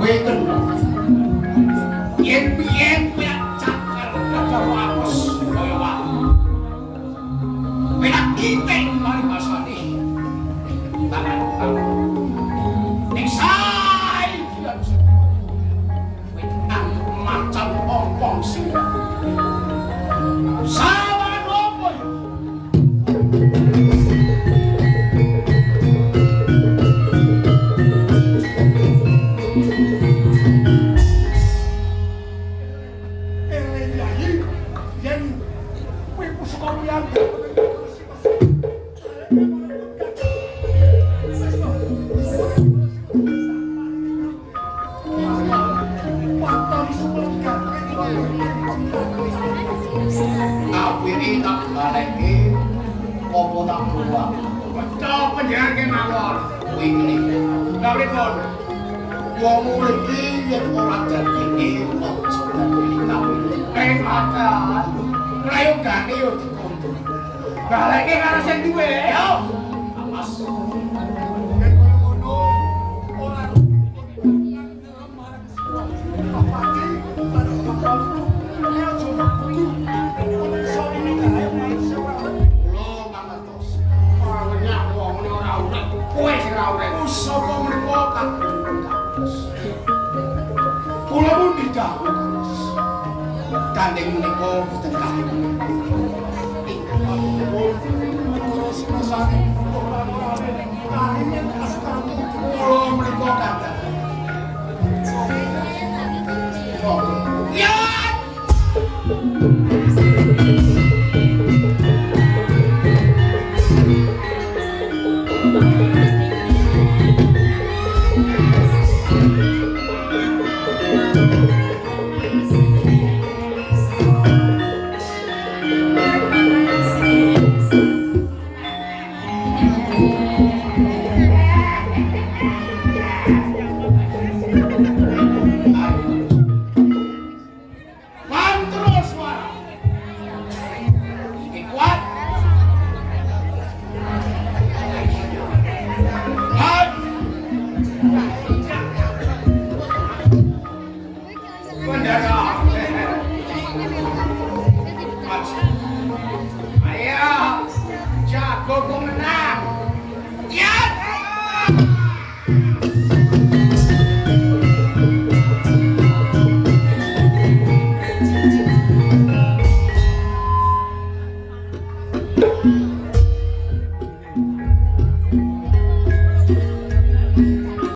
kowe kena yen piyen kowe cakar gagah apes kaya wae kowe nak kitek mari masane tangan ning saiki kowe macam ompong sing sawan opo ini tak baleki apa tak buang betul penjaga mawon kuwi ngene lha pripun wong mriki yen ora dadi aja dadi kawin makan prayogane yo dikontro baleki karo sing duwe yo awas yen koyo ngono ora sapa mriku kula pun didhawuh gandeng menika boten kawin kula mriku kathah ya Thank you.